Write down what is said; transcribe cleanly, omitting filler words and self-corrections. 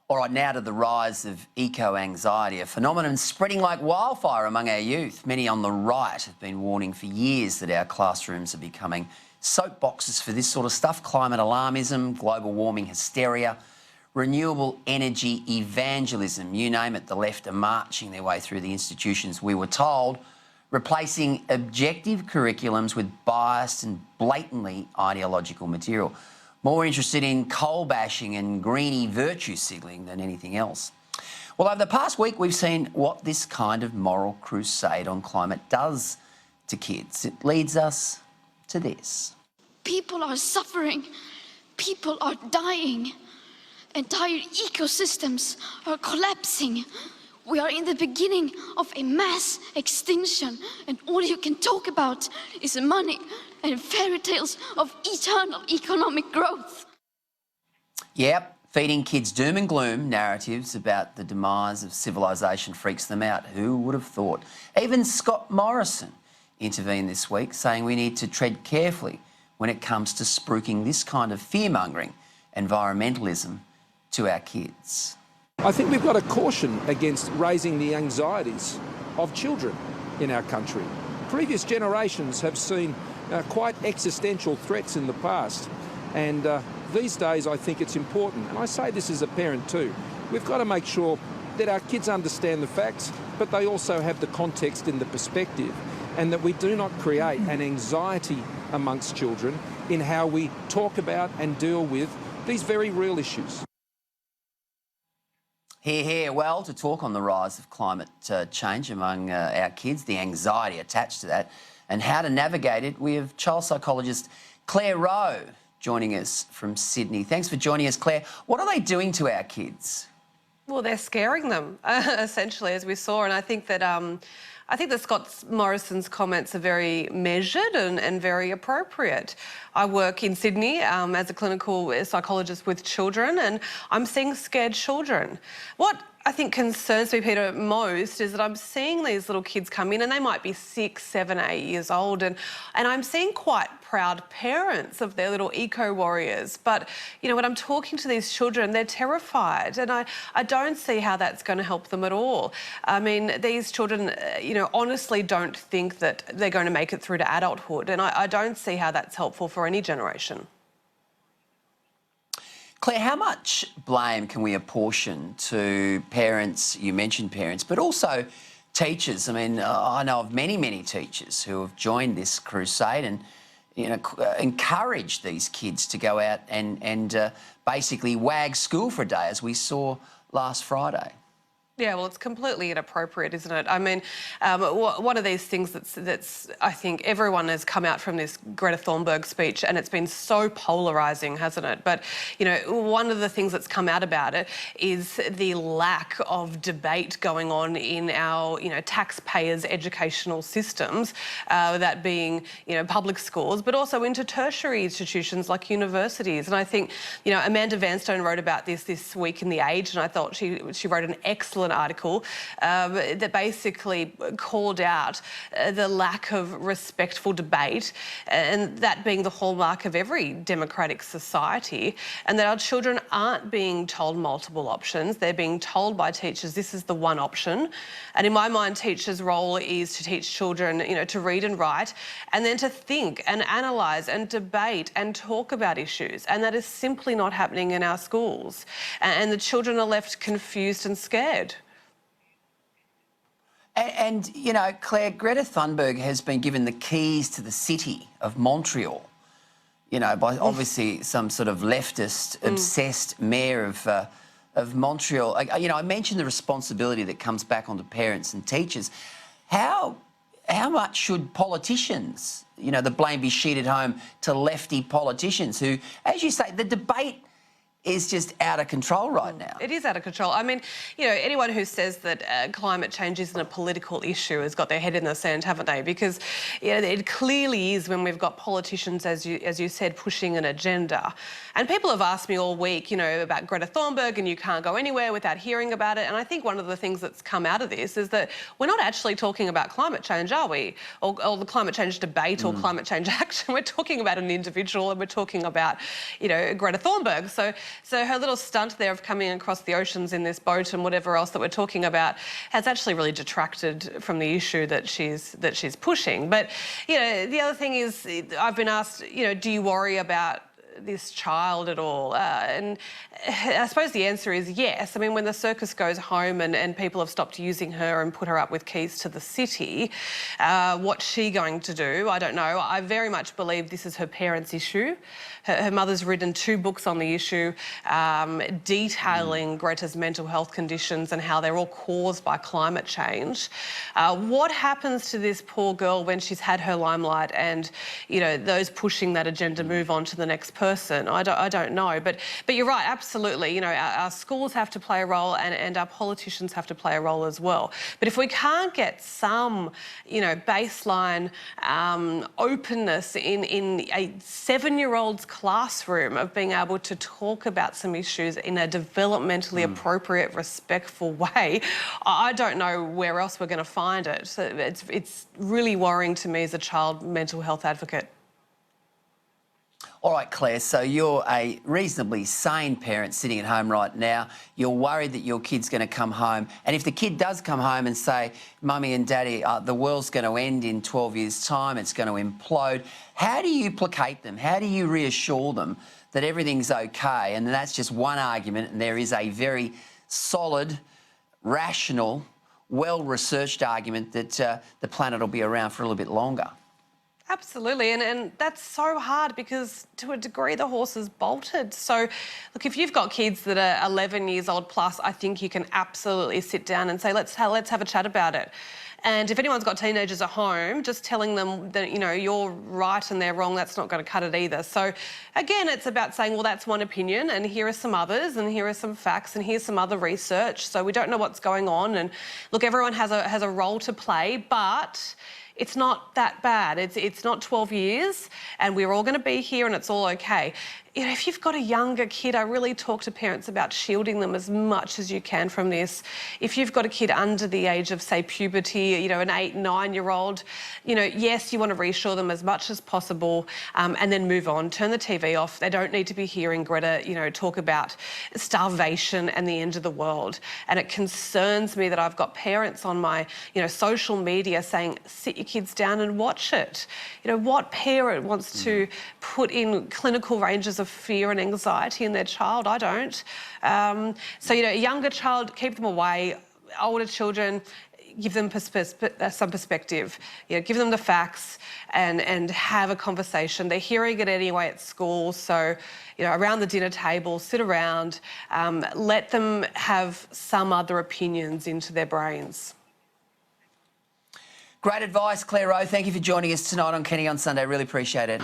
All right, now to the rise of eco-anxiety, a phenomenon spreading like wildfire among our youth. Many on the right have been warning for years that our classrooms are becoming soapboxes for this sort of stuff: climate alarmism, global warming hysteria, renewable energy evangelism, you name it. The left are marching their way through the institutions, we were told, replacing objective curriculums with biased and blatantly ideological material. More interested in coal bashing and greenie virtue signalling than anything else. Well, over the past week, we've seen what this kind of moral crusade on climate does to kids. It leads us to this. People are suffering. People are dying. Entire ecosystems are collapsing. We are in the beginning of a mass extinction, and all you can talk about is money and fairy tales of eternal economic growth. Yep, feeding kids doom and gloom narratives about the demise of civilisation freaks them out. Who would have thought? Even Scott Morrison intervened this week, saying we need to tread carefully when it comes to spruiking this kind of fear-mongering environmentalism to our kids. I think we've got to caution against raising the anxieties of children in our country. Previous generations have seen quite existential threats in the past, and these days I think it's important, and I say this as a parent too, we've got to make sure that our kids understand the facts, but they also have the context and the perspective, and that we do not create an anxiety amongst children in how we talk about and deal with these very real issues. Here. Well, to talk on the rise of climate change among our kids, the anxiety attached to that, and how to navigate it, we have child psychologist Clare Rowe joining us from Sydney. Thanks for joining us, Clare. What are they doing to our kids? Well, they're scaring them, essentially, as we saw, and I think that Scott Morrison's comments are very measured and very appropriate. I work in Sydney as a clinical psychologist with children, and I'm seeing scared children. What I think concerns me, Peter, most is that I'm seeing these little kids come in, and they might be 6, 7, 8 years old, and I'm seeing quite proud parents of their little eco-warriors. But, you know, when I'm talking to these children, they're terrified, and I don't see how that's going to help them at all. I mean, these children, you know, honestly don't think that they're going to make it through to adulthood, and I don't see how that's helpful for any generation. Clare, how much blame can we apportion to parents? You mentioned parents, but also teachers. I mean, I know of many teachers who have joined this crusade and, you know, encouraged these kids to go out and basically wag school for a day, as we saw last Friday. Yeah, well, it's completely inappropriate, isn't it? I mean, one of these things that's I think everyone has come out from this Greta Thunberg speech, and it's been so polarising, hasn't it? But, you know, one of the things that's come out about it is the lack of debate going on in our, you know, taxpayers' educational systems, that being, you know, public schools, but also into tertiary institutions like universities. And I think, you know, Amanda Vanstone wrote about this week in The Age, and I thought she wrote an excellent article that basically called out the lack of respectful debate, and that being the hallmark of every democratic society, and that our children aren't being told multiple options. They're being told by teachers, this is the one option. And in my mind, teachers' role is to teach children, you know, to read and write, and then to think and analyse and debate and talk about issues. And that is simply not happening in our schools. And the children are left confused and scared. And, you know, Clare, Greta Thunberg has been given the keys to the city of Montreal, you know, by obviously some sort of leftist, obsessed mayor of Montreal. You know, I mentioned the responsibility that comes back onto parents and teachers. How much should politicians, you know, the blame be sheeted home to lefty politicians who, as you say, the debate is just out of control right now. It is out of control. I mean, you know, anyone who says that climate change isn't a political issue has got their head in the sand, haven't they? Because, you know, it clearly is when we've got politicians, as you said, pushing an agenda. And people have asked me all week, you know, about Greta Thunberg, and you can't go anywhere without hearing about it. And I think one of the things that's come out of this is that we're not actually talking about climate change, are we? Or the climate change debate or climate change action. We're talking about an individual, and we're talking about, you know, Greta Thunberg. So So her little stunt there of coming across the oceans in this boat and whatever else that we're talking about has actually really detracted from the issue that she's pushing. But, you know, the other thing is, I've been asked, you know, do you worry about this child at all? And I suppose the answer is yes. I mean, when the circus goes home and people have stopped using her and put her up with keys to the city, what's she going to do? I don't know. I very much believe this is her parents' issue. Her mother's written 2 books on the issue, detailing Greta's mental health conditions and how they're all caused by climate change. What happens to this poor girl when she's had her limelight and, you know, those pushing that agenda move on to the next person? I don't know. But you're right, absolutely. You know, our schools have to play a role and our politicians have to play a role as well. But if we can't get some, you know, baseline openness in a 7-year-old's classroom of being able to talk about some issues in a developmentally appropriate, respectful way, I don't know where else we're going to find it. So it's really worrying to me as a child mental health advocate. All right, Claire, so you're a reasonably sane parent sitting at home right now. You're worried that your kid's going to come home. And if the kid does come home and say, Mummy and Daddy, the world's going to end in 12 years' time, it's going to implode, how do you placate them? How do you reassure them that everything's okay? And that's just one argument, and there is a very solid, rational, well-researched argument that the planet will be around for a little bit longer. Absolutely, and that's so hard because to a degree the horse is bolted. So, look, if you've got kids that are 11 years old plus, I think you can absolutely sit down and say, let's have a chat about it. And if anyone's got teenagers at home, just telling them that, you know, you're right and they're wrong, that's not going to cut it either. So, again, it's about saying, well, that's one opinion and here are some others and here are some facts and here's some other research. So we don't know what's going on. And, look, everyone has a role to play, but it's not that bad. It's not 12 years and we're all going to be here and it's all okay. You know, if you've got a younger kid, I really talk to parents about shielding them as much as you can from this. If you've got a kid under the age of, say, puberty, you know, an 8, 9-year-old, you know, yes, you want to reassure them as much as possible and then move on. Turn the TV off. They don't need to be hearing Greta, you know, talk about starvation and the end of the world. And it concerns me that I've got parents on my, you know, social media saying, sit your kids down and watch it. You know, what parent wants to put in clinical ranges of fear and anxiety in their child? I don't. So, you know, a younger child, keep them away. Older children, give them some perspective. You know, give them the facts and have a conversation. They're hearing it anyway at school, so, you know, around the dinner table, sit around, let them have some other opinions into their brains. Great advice, Clare Rowe. Thank you for joining us tonight on Kenny on Sunday. Really appreciate it.